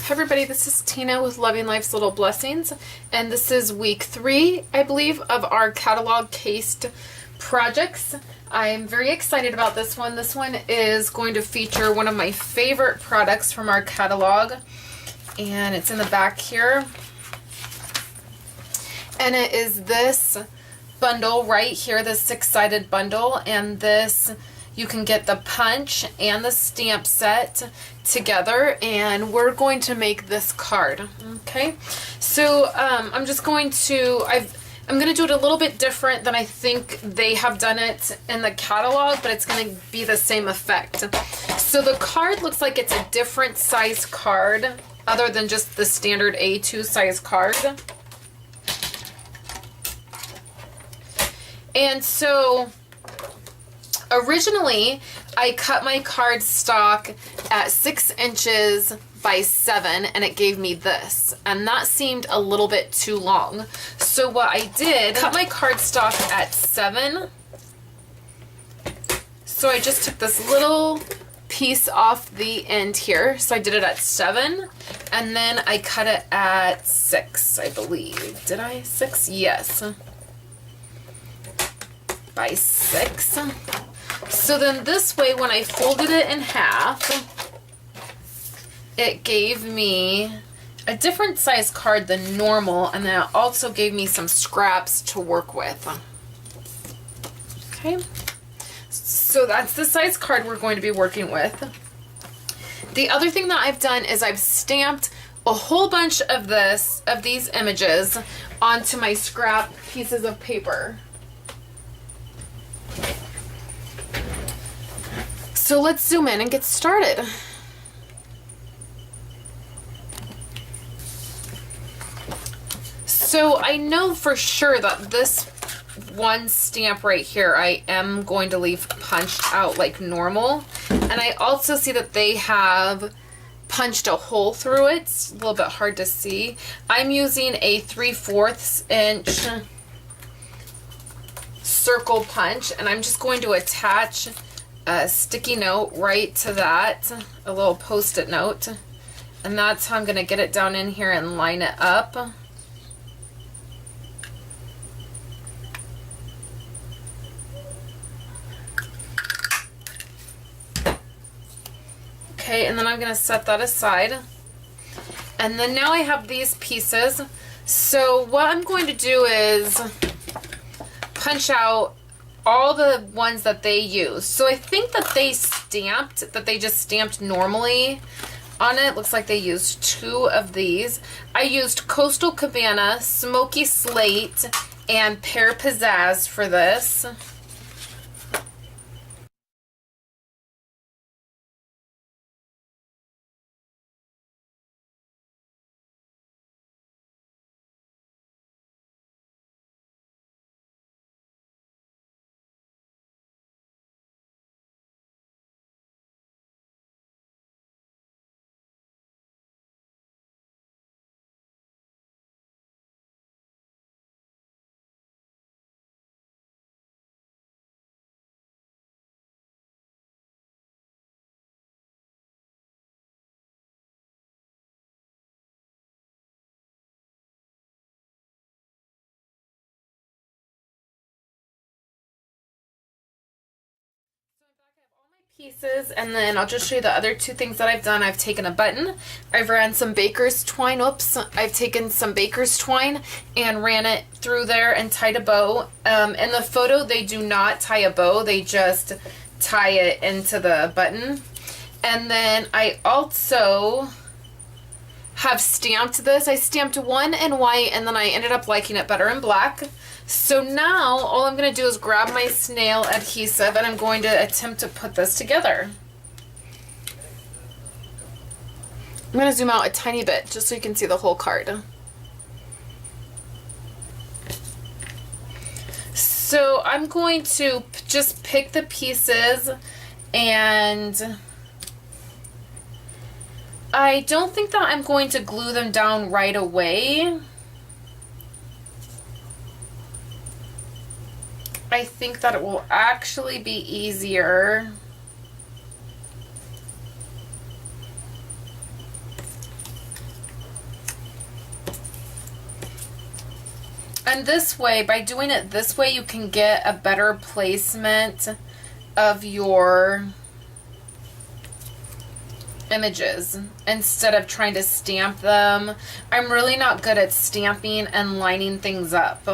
Hi everybody, this is Tina with Loving Life's Little Blessings, and this is week 3, I believe, of our catalog cased projects. I'm very excited about this one. This one is going to feature one of my favorite products from our catalog, and it's in the back here. And it is this bundle right here, the 6-sided bundle, and this you can get the punch and the stamp set together, and we're going to make this card. Okay, so I'm just going to I'm going to do it a little bit different than I think they have done it in the catalog, but it's going to be the same effect. So the card looks like it's a different size card other than just the standard A2 size card. And so originally, I cut my cardstock at 6 inches by 7, and it gave me this. And that seemed a little bit too long. So what I did, cut my cardstock at 7. So I just took this little piece off the end here. So I did it at 7, and then I cut it at 6, I believe. Did I? 6? Yes. By 6. So then this way, when I folded it in half, it gave me a different size card than normal, and then it also gave me some scraps to work with. Okay, so that's the size card we're going to be working with. The other thing that I've done is I've stamped a whole bunch of these images onto my scrap pieces of paper. So let's zoom in and get started. So I know for sure that this one stamp right here, I am going to leave punched out like normal. And I also see that they have punched a hole through it. It's a little bit hard to see. I'm using a 3/4 inch circle punch, and I'm just going to attach a sticky note right to that, a little post-it note, and that's how I'm going to get it down in here and line it up. Okay, and then I'm going to set that aside. And then now I have these pieces. So what I'm going to do is punch out all the ones that they use. So I think that they just stamped normally on it. Looks like they used 2 of these. I used Coastal Cabana, Smoky Slate, and Pear Pizzazz for this. Pieces, and then I'll just show you the other 2 things that I've done. I've taken a button, I've ran some baker's twine, I've taken some baker's twine and ran it through there and tied a bow. In the photo they do not tie a bow, they just tie it into the button. And then I also have stamped this. I stamped one in white, and then I ended up liking it better in black. So now all I'm going to do is grab my snail adhesive, and I'm going to attempt to put this together. I'm going to zoom out a tiny bit just so you can see the whole card. So I'm going to just pick the pieces, and I don't think that I'm going to glue them down right away. I think that it will actually be easier And this way, by doing it this way, you can get a better placement of your images instead of trying to stamp them. I'm really not good at stamping and lining things up.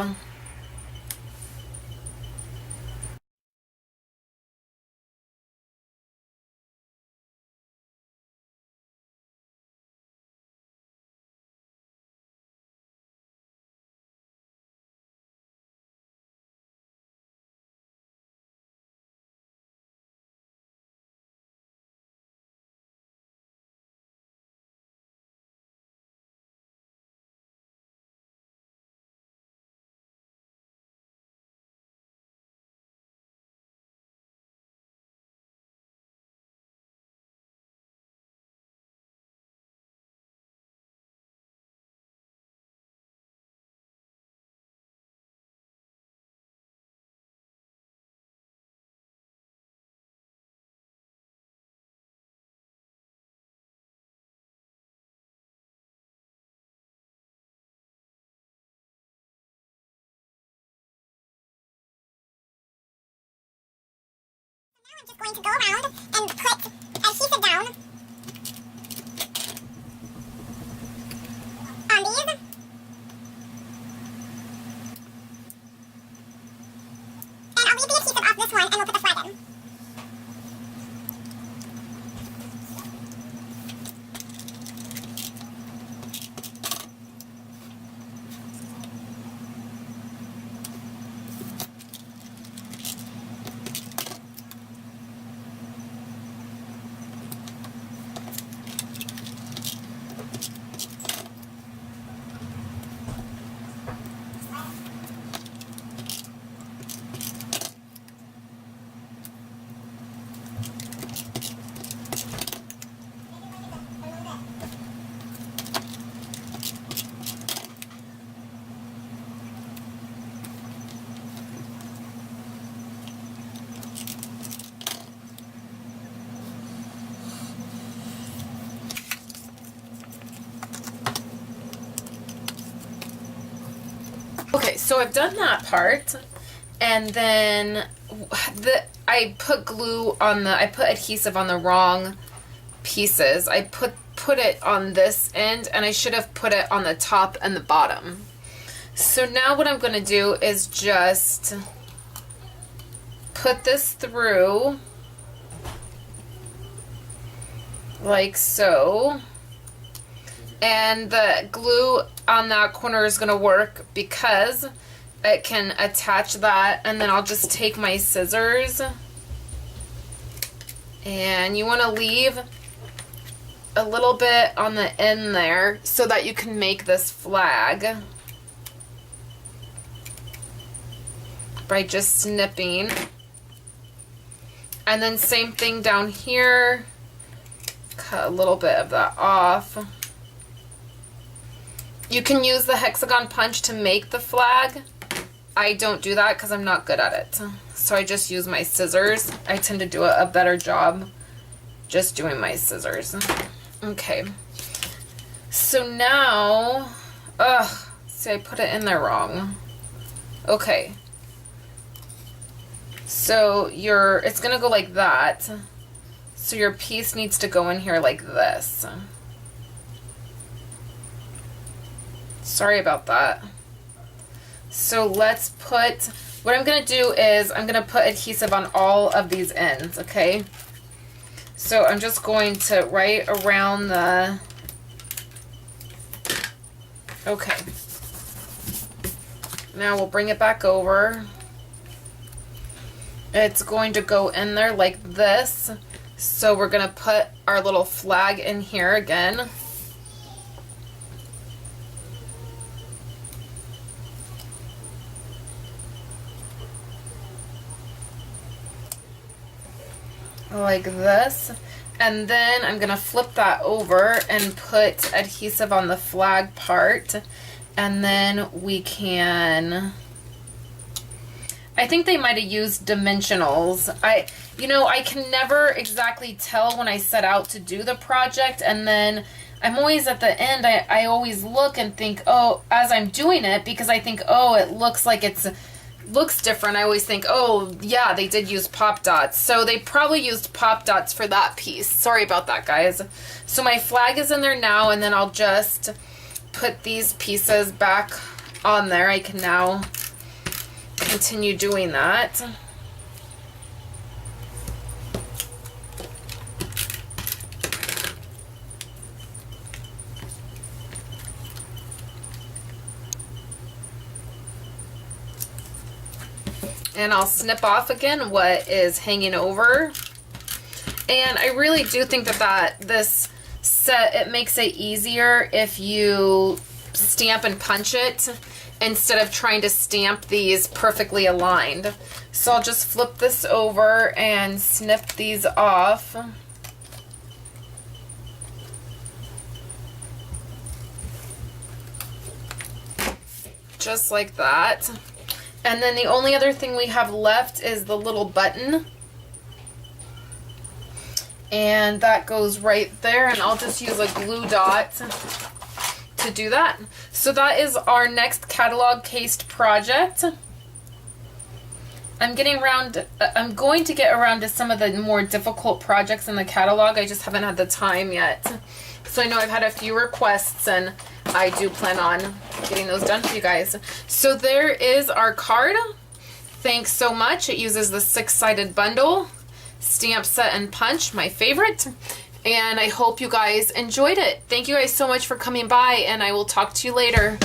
I'm just going to go around and put adhesive down on these. And I'll leave the adhesive off this one and we'll put the flag in. Okay, so I've done that part, and then I put adhesive on the wrong pieces. I put it on this end, and I should have put it on the top and the bottom. So now what I'm going to do is just put this through like so. And the glue on that corner is going to work because it can attach that. And then I'll just take my scissors. And you want to leave a little bit on the end there so that you can make this flag by just snipping. And then same thing down here. Cut a little bit of that off. You can use the hexagon punch to make the flag. I don't do that because I'm not good at it. So I just use my scissors. I tend to do a better job just doing my scissors. Okay. So now, see, I put it in there wrong. Okay. So it's gonna go like that. So your piece needs to go in here like this. Sorry about that. So let's put, what I'm going to do is I'm going to put adhesive on all of these ends, okay? So I'm just going to right around the, okay. Now we'll bring it back over. It's going to go in there like this. So we're going to put our little flag in here again. Like this, and then I'm gonna flip that over and put adhesive on the flag part, and then we can, I think they might have used dimensionals. I can never exactly tell when I set out to do the project, and then I'm always at the end, I always look and think, oh, as I'm doing it, because I think, oh, it looks like looks different. I always think, oh, yeah, they did use pop dots. So they probably used pop dots for that piece. Sorry about that, guys. So my flag is in there now, and then I'll just put these pieces back on there. I can now continue doing that. And I'll snip off again what is hanging over. And I really do think that this set, it makes it easier if you stamp and punch it instead of trying to stamp these perfectly aligned. So I'll just flip this over and snip these off. Just like that. And then the only other thing we have left is the little button. And that goes right there, and I'll just use a glue dot to do that. So that is our next catalog cased project. I'm going to get around to some of the more difficult projects in the catalog. I just haven't had the time yet. So I know I've had a few requests, and I do plan on getting those done for you guys. So there is our card. Thanks so much. It uses the 6-sided bundle, stamp, set, and punch, my favorite. And I hope you guys enjoyed it. Thank you guys so much for coming by, and I will talk to you later.